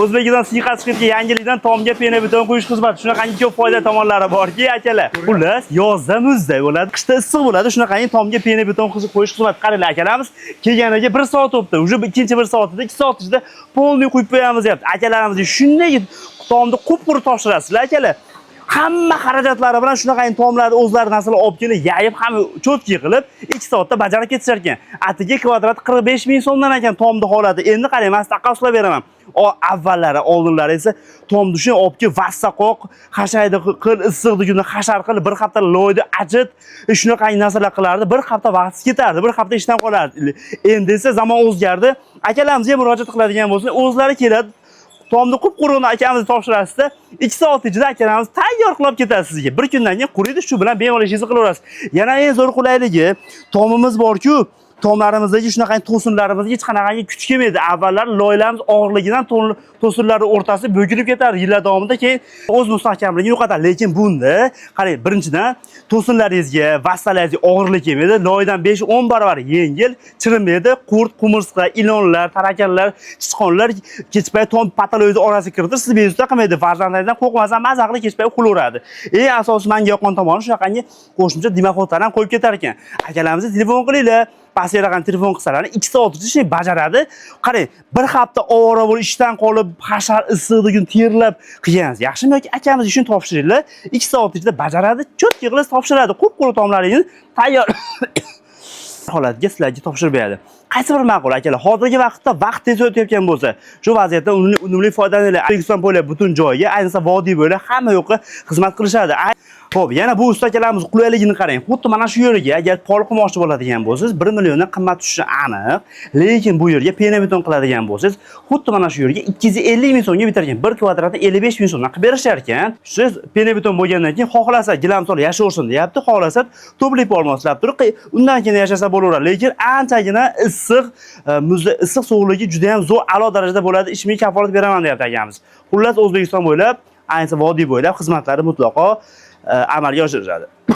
O'zbekiston siyqa chiqib yangilikdan tomga pena beton qo'yish xizmati. Shunaqangi ko'p foyda tomonlari borki, akalar. Xullas, yozda muzday bo'ladi, qishda issiq bo'ladi. Shunaqangi tomga pena beton qo'yish xizmati. Qaranglar akalarimiz, kelganiga 1 soat o'tdi. Uje ikkinchi 1 soatida 2 soat ichida polni quyib qo'yamiz deyapti. Akalarimiz shunday tomni qup-quruq topshirasizlar akalar. Hamma xarajatlari bilan shunaqangi tomlarni o'zlari narsalar olib kelib, yayib, hamma cho'tki qilib 2 soatda bajarib ketishar ekan. Atigi kvadrat 45 ming so'mdan ekan tomni holati. Endi qarang, men taqoslab beraman. Avvallari, oldinlari esa tomni shuni olib kelib, vassaqoq, hashaydi qil, issiqligini hashar qilib, bir hafta loyni ajit, shunaqangi narsalar qilardi. Bir hafta vaqt ketardi, bir hafta ishdan qolardi. Endi esa zamon o'zgardi. Akalarimiz ham murojaat qiladigan bo'lsa, o'zlari keladi. Tomni qup-quruqni akamizni topshirasizda, 2 soat ichida akalarimiz tayyor qilib ketadi sizga. Bir kundan keyin quriydi, shu bilan bemalol ishingizni qilaverasiz. Yana eng zo'r qulayligi, tomimiz bor-ku, tomlarimizdagi shunaqangi to'sinlarimizga hech qanaqangi kuch kelmaydi. Avvallar loylarimiz og'irligidan to'sinlar o'rtasi bo'kilib ketar. Yillar davomida keyin o'z mustahkamligini yo'qotadi. Lekin bunda, qarang, birinchidan to'sinlaringizga, vassalaringizga og'irlik kelmaydi. Loydan 5-10 barobar yengil, chirinmaydi. Qurt, qumursqa, ilonlar, tarakanlar, sichqonlar kechpay tom patologiya orasiga kirib, siz bezovta qilmaydi. Farzandlaringizdan qo'rqmasdan maza qilib kechpay qulaveradi. Eng asosiy menga yoqqan tomoni shunaqangi qo'shimcha dimoxodlarni ham qo'yib ketar ekan. Akalarimizga telefon qilinglar. Pasiyaragan telefon qilsalar 2 soat ichida bajaradi. Qarang, bir hafta ovora bo'lib ishdan qolib, hashar issiqligini terlab qilgansiz. Yaxshimi yoki akamiz ishini topshiringlar, 2 soat ichida bajaradi, cho'tki qilib topshiradi. Qup-quruq tomlaringizni tayyor holatga sizlarga topshirib beradi. Qaysi bir ma'qul akalar? Hozirgi vaqtda vaqt tez o'tayotgan bo'lsa, shu vaziyatdan unumli foydalaninglar. O'zbekiston bo'ylab butun joyga, ayniqsa vodiy bo'ylab hamma yoqqa xizmat qilishadi. Xo'p, yana bu ustakalarimiz qulayligini qarang. Xuddi mana shu yerga agar pol qilmoqchi bo'ladigan bo'lsangiz, 1 milliondan qimmat tushishi aniq. Lekin bu yerga pena beton qiladigan bo'lsangiz, xuddi mana shu yerga 250 ming so'mga bitarkan. 1 kvadratni 55 ming so'mdan qilib berishar ekan. Siz pena beton bo'lgandan keyin xohlasa gilamzor yashaversin deyapti, xohlasa to'plib olmoslab turib, undan keyin yashasa bo'laveradi. Lekin anchagina issiq, muzda issiq sovuqligi juda ham zo'r, a'lo darajada bo'ladi. Ishimga kafolat beraman deyapti akamiz. Xullas, O'zbekiston bo'ylab, ayniqsa vodiy bo'ylab xizmatlari mutlaqo amalga oshirishadi.